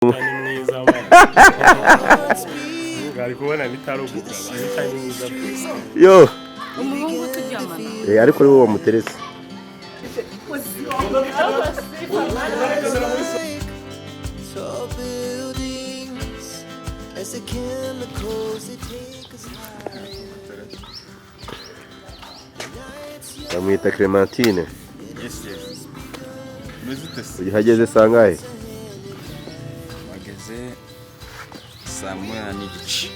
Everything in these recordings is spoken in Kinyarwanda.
Yo. Ariko ari wowe wamuteretse. Bamwita Clementine. Uhageze sangahe? Wageze saa moya n'igice.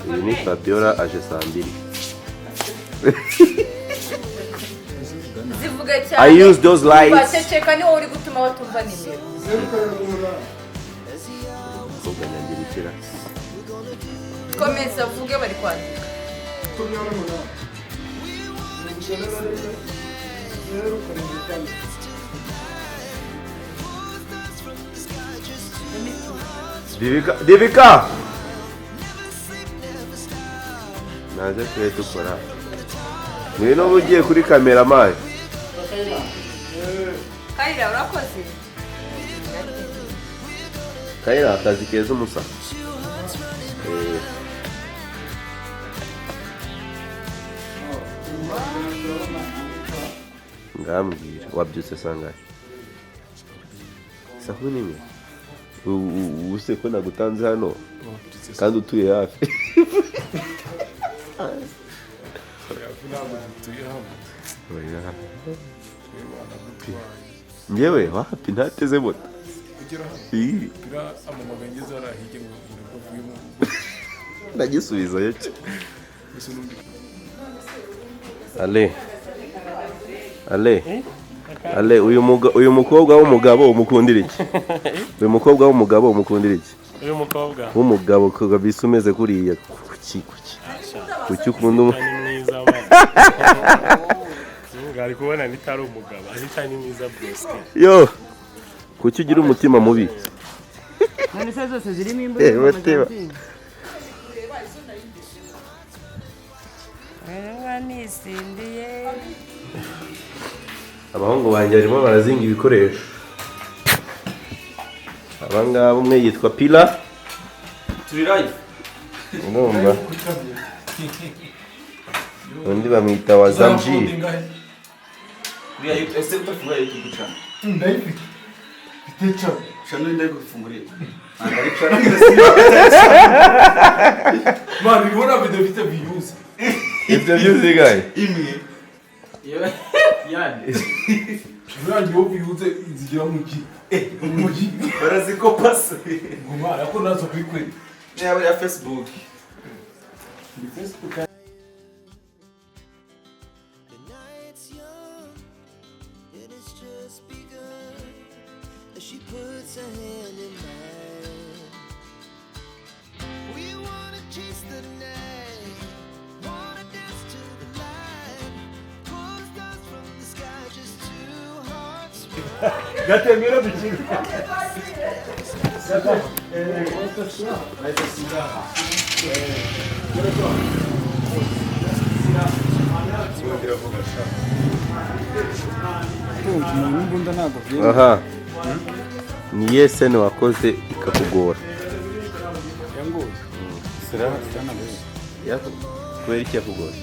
Iyi ni Fabiola aje saa 2. I use those lights. Baceceka ni wowe uri gutuma batumva nimero. Komeza vuge bari kwandika. Devika. Naje kure tukora. Mwino bugiye kuri kamera mayi. Kaira urakoze. Kaira akazi keza umusa. Ngambwira wabyutse sangahe? Saa 11. Use ko nagutanze hano kandi utuye hafi. Nyewe wapi ntateze moto. Ndagisubiza yeche. Ale uyu mukobwa w'umugabo umukundira iki? Uyu mukobwa w'umugabo umukundira iki? Uyu mukobwa w'umugabo kabisa umeze kuriya kuki ukunda mwiza ngari kubona nitari umugabo ari mwiza bwose. Yo kuki ugira umutima mubi? None se zose zirimo imbuto. Nisindiye. Abahungu banjye barimo barazinga ibikoresho. Abangaba umwe yitwa Pila. Turi live. Ndumva. Undi bamwita Wazamji. Uriya ese utavuga YouTube channel. Ndaipi. Bitecho. Channel ndai kufungurira. Angari channel. Mani bora bidafite views. Ibyo byuzi gaye. Imwe. Yani. Urangi wo views izigira muki. Muki. Baraziko pasa. Ngoma yako nazo kwikweli. Yaba ya Facebook. Facebook. She puts her hand in mine. We wanna chase the night, wanna dance to the light. Pull stars from the sky, just two hearts. Gatemira bichini. Aha. Ni yese no wakoze ikakugora. Yango. Sira sana wewe. Yako kweli cyakugora.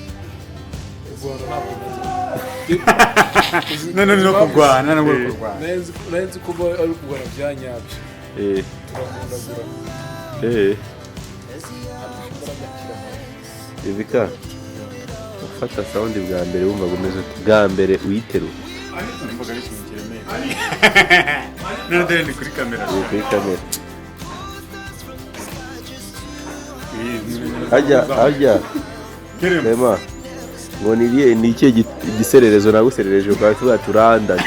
None no kugwana no kugwana. Nenzi kuba ari kugwana byanyabyo. Devika. Ufata sound bwa mbere wumva gumeze bwa mbere uyiteru. None ndi kuri kamera. Kuri kamera. Ajya. Nema. Ngo ni iki gisererezo naguserereje kwa tuba turanda.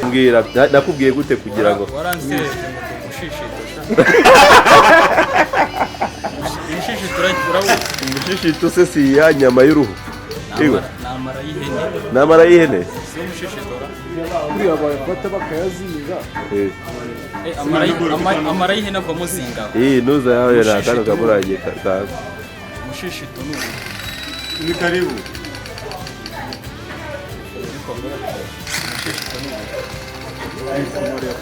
mbwira nakubwiye gute kugira ngo waransereje ngo umushishito umushishito urabona umushishito se si ya nyama y'uruhu yego namara y'ihene si umushishito kuriya bayafata bakayazinga amara y'ihene avamo zinga nuza yawe na kano kamuragiye kaza umushishito Ni karibu.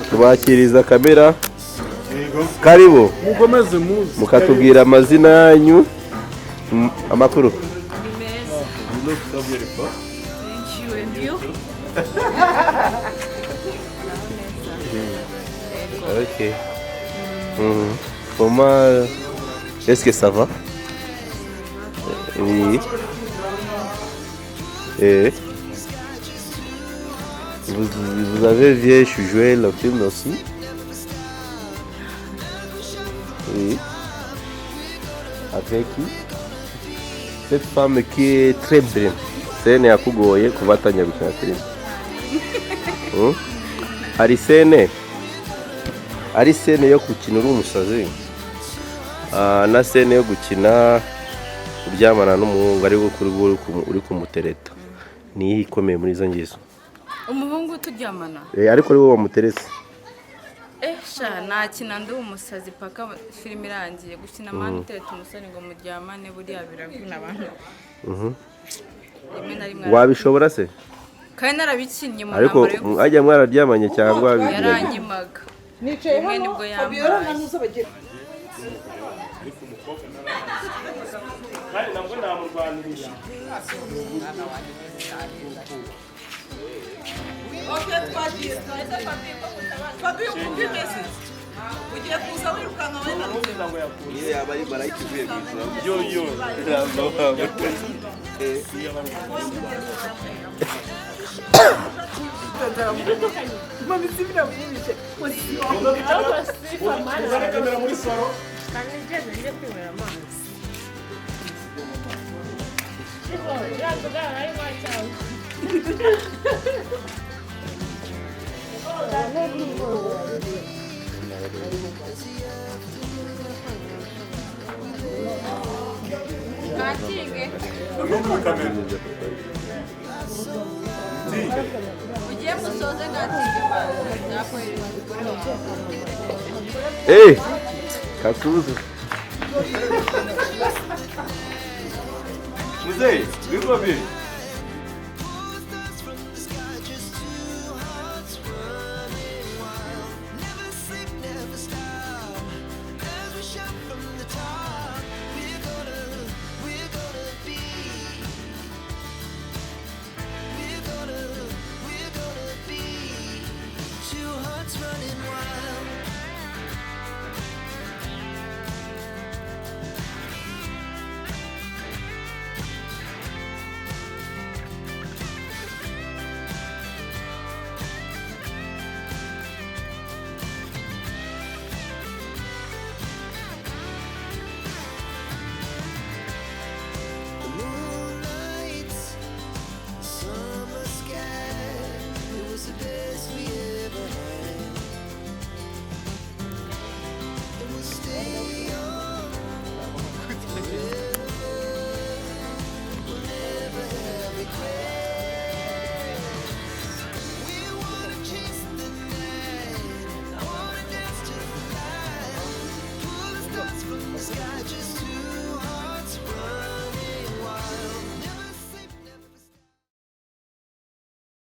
tubakiriza kamera karibu mugomeze muzi mukatubwira amazina yanyu amakuru ok comment est-ce que ça va oui et vous avez bien joué le film aussi oui avec qui cette femme qui est très bien sene yakugoye kubatanya gukina filime ari sene yo gukina uri umusazi na sene yo gukina uryamana n'umuhungu ari uri kumutereta niyo ikomeye muri izo ngizo umuhungu turyamana ariko ari wowe wamuteretse sha nakina ndi umusazi paka filime irangiye gukina mani utereta umusore ngo muryamane buriya biravuna abantu rimwe na rimwe wabishobora se kandi narabikinnye mu ariko ntambaro yo ajya mwararyamanye cyangwa yaranyimaga rimwe nibwo yambaye kandi nabwo namurwanirira twagiye Fabi ukumva imeze ugiye kuza wirukanka wenanutse Yaba ari marayika ivuye mu ijuru. yo ugiye musoze ngatinge katuze Mzee, yuko vipi? Two hearts running wild.